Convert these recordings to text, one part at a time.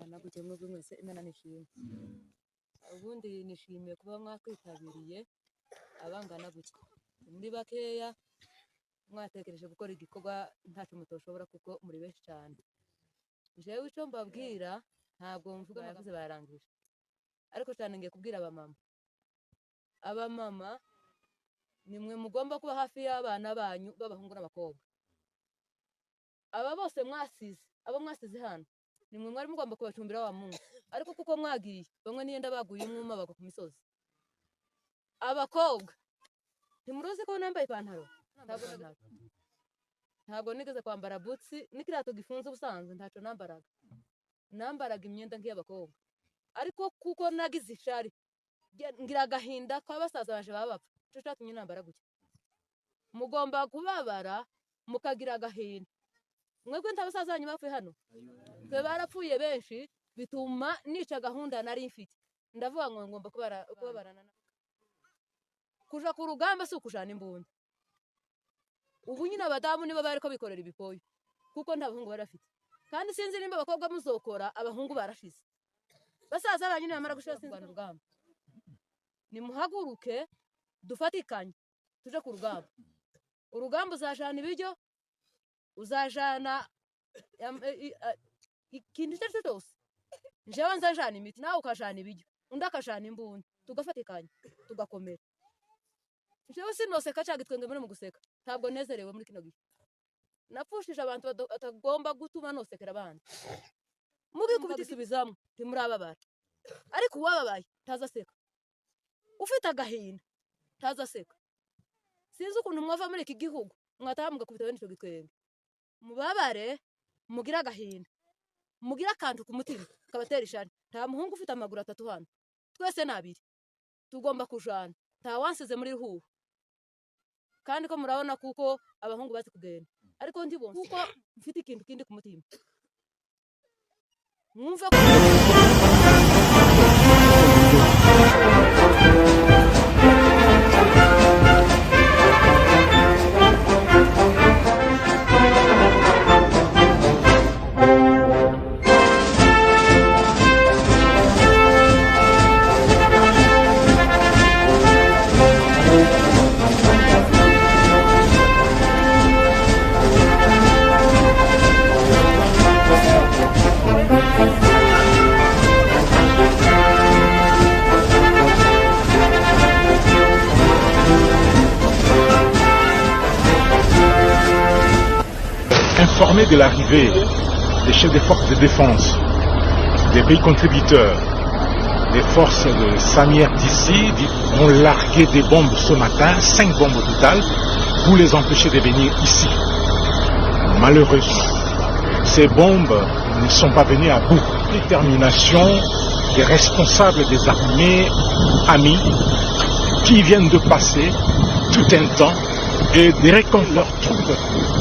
naguke mwebwe mwese Imana nishimye. Ubundi nishimiye kuba mwakwitabiriye abangana gutya. Muri bakeya mwatekereje gukora igikorwa ntacyo mutoshobora kuko muri benshi cyane. Jewe icyo mbabwira ntabwo mvuga yavuze barangije. Ariko cyane ngiye kubwira abamama nimwe mugomba kuba hafi y'abana banyu b'abahungu n'abakobwa. Aba bose mwasize, abo mwasize hano nimwe mwari mugomba kubacumbira wa Mungu. Ariko kuko mwagiye bamwe niyenda baguye umwuma bagwa ku misozi. Abakobwa ntimuruzi ko nambaye ipantaro? Ntabwo nigeze kwambara butsi n'ikirato gifunze ubusanzwe ntacyo nambaraga imyenda nk'iy'abakobwa. Ariko kuko nagize ishari ngira agahinda kwa basaza baje babapfa cyo cyatumye nambara gutya. Mugomba kubabara mukagira agahinda. Mwebwe ntabasaza banyu bapfuye hano? Twe barapfuye benshi bituma nica gahunda nari mfite. Ndavuga ngo ngomba kubabarana kuja ku rugamba si ukujana imbunda. Ubu nyine abadamu nibo bari ko bikorera ibipoyo kuko nta bahungu barafite. Kandi sinzi nimba abakobwa muzokora abahungu barashize. Basaza banyu namara gushira sinzi urugamba. Nimuhaguruke dufatikanye tuje ku rugamba. Urugamba uzajana ibiryo, uzajana ikintu cyo cyose. Njewe nzajana imiti nawe ukajana ibiryo, undi akajana imbunda, tugafatikanye tugakomera. Njewe sinoseka cyagitwenge muri mu guseka. Ntabwo nezerewe muri kino gihe. Napfushije abantu batagomba gutuma nosekera abandi. Mugikubita isubizamwe ntimurababara. Ariko uwababaye tazaseka. Ufite agahinda tazaseka. Sinzi ukuntu mwava muri iki gihugu mwataha mugakubita bene cyo gitwenge. Mubabare mugira agahinda. Mugira akantu ku mutima kabatera ishari. Nta muhungu ufite amaguru atatu hano. Twese nabiri. Tugomba kujana. Nta wansize muri ruhu. Kandi ko murabona kuko abahungu bazi kugenda. Ariko ndi bonse kuko mfite ikintu kindi ku mutima. Mwumve ko informé de l'arrivée des chefs des forces de défense, des pays contributeurs, des forces de Samir d'ici ont largué des bombes ce matin, 5 bombes au total, pour les empêcher de venir ici. Malheureusement, ces bombes ne sont pas venues à bout. Détermination des responsables des armées amis qui viennent de passer tout un temps et de réconforter leurs troupes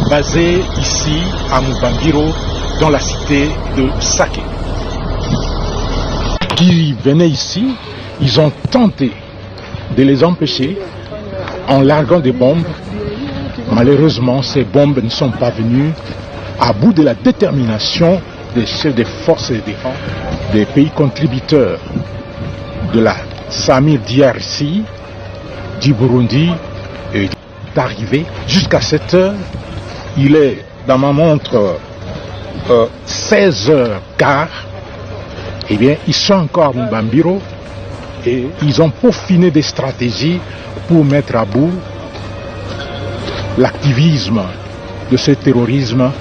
basées ici à Mubambiro dans la cité de Sake. Qui venaient ici, ils ont tenté de les empêcher en larguant des bombes. Malheureusement, ces bombes ne sont pas venues à bout de la détermination des chefs des forces de défense des pays contributeurs de la Samir DRC, du Burundi et d'arriver jusqu'à cette heure. Il est dans ma montre 16h15. Eh bien, ils sont encore à Mubambiro et ils ont peaufiné des stratégies pour mettre à bout l'activisme de ce terrorisme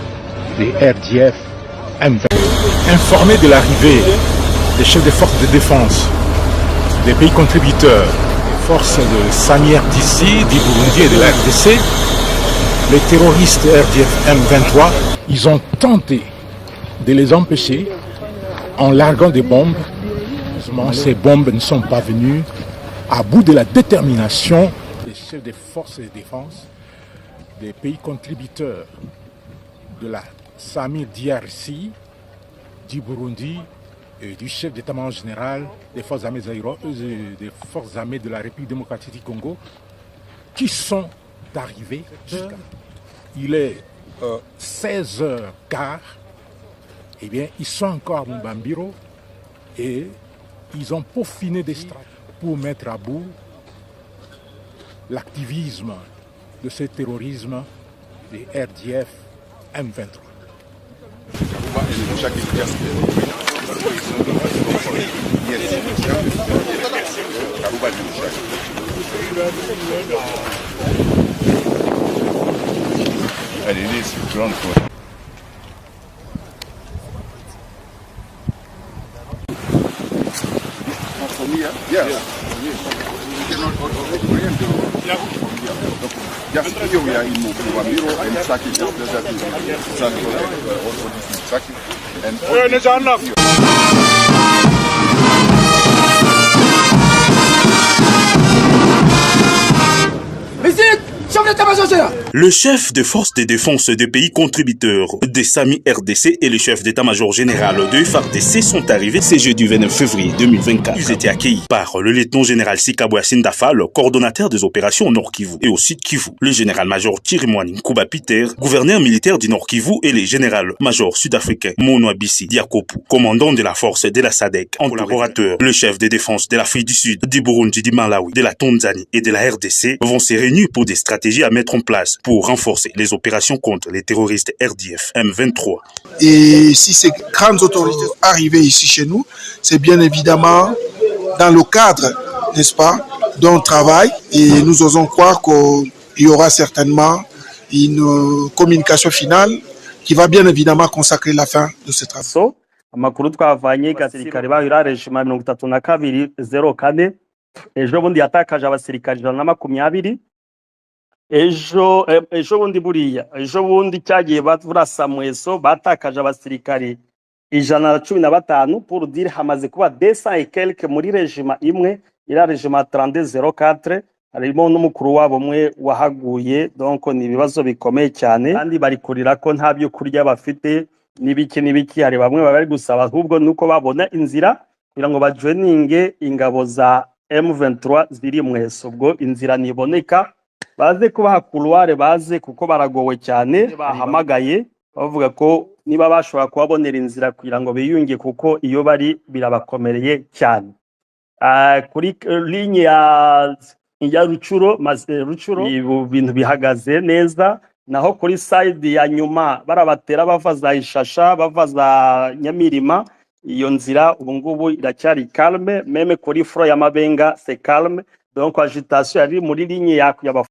des RDF M20. Informé de l'arrivée des chefs des forces de défense, des pays contributeurs, des forces de Samir d'ici, du Burundi et de la RDC, les terroristes RDF M23, ils ont tenté de les empêcher en larguant des bombes. Malheureusement, ces bombes ne sont pas venues à bout de la détermination des chefs des forces de défense, des pays contributeurs de la Samir DRC, du Burundi et du chef d'état-major général des forces armées de la République démocratique du Congo, qui sont arrivés jusqu'à... Il est 16h15. eh bien, ils sont encore à Mumbambiro et ils ont peaufiné des stratégies pour mettre à bout l'activisme de ce terrorisme des RDF M23. Le chef des forces de défense des pays contributeurs des SAMI RDC et le chef d'état-major général de FARDC sont arrivés ce jeudi 29 février 2024. Ils étaient accueillis par le lieutenant-général Sikabwa Sindafa, le coordonnateur des opérations au Nord Kivu et au Sud Kivu, le général-major Chirimwani Nkuba Peter, gouverneur militaire du Nord Kivu, et le général-major sud-africain Mono Abisi Diakopu, commandant de la force de la SADC, en collaborateur, le chef de défense de l'Afrique du Sud, du Burundi, du Malawi, de la Tanzanie et de la RDC vont se réunir pour des stratégies à mettre en place pour renforcer les opérations contre les terroristes RDF M23. Et si ces grandes autorités sont arrivées ici chez nous, c'est bien évidemment dans le cadre, n'est-ce pas, d'un travail, et nous osons croire qu'il y aura certainement une communication finale qui va bien évidemment consacrer la fin de ce travail. Amakuru twavanye gasirikare bahira regiment 3204 ejo bundi yatakaje abasirikare 120 ejo bundi buriya ejo bundi cyagiye burasa mweso batakaje abasirikare 115 pour dire hamaze kuba 200 et quelques muri regiment imwe ira regiment 3204 harimo n'umukuru wabo mwe wahaguye. Donc ni ibibazo bikomeye cyane kandi bari kurira ko nta byo kurya bafite nibiki hari bamwe bari gusaba ahubwo nuko babona inzira kugira ngo bajoininge ingabo za M23 ziri mweso. Ubwo inzira niboneka baze kubaha couloir baze kuko baragowe cyane. Bahamagaye bavuga ko niba bashobora kubabonera inzira kugira ngo biyunge kuko iyo bari birabakomereye cyane. Kuri ligne ya Rucuro ibintu bihagaze neza, naho kuri side ya nyuma barabatera bava za Ishasha bava za Nyamirima, iyo nzira ubu ngubu iracyari calme, meme kuri fro ya Mabenga c'est calme. Donc agitation yari muri ligne ya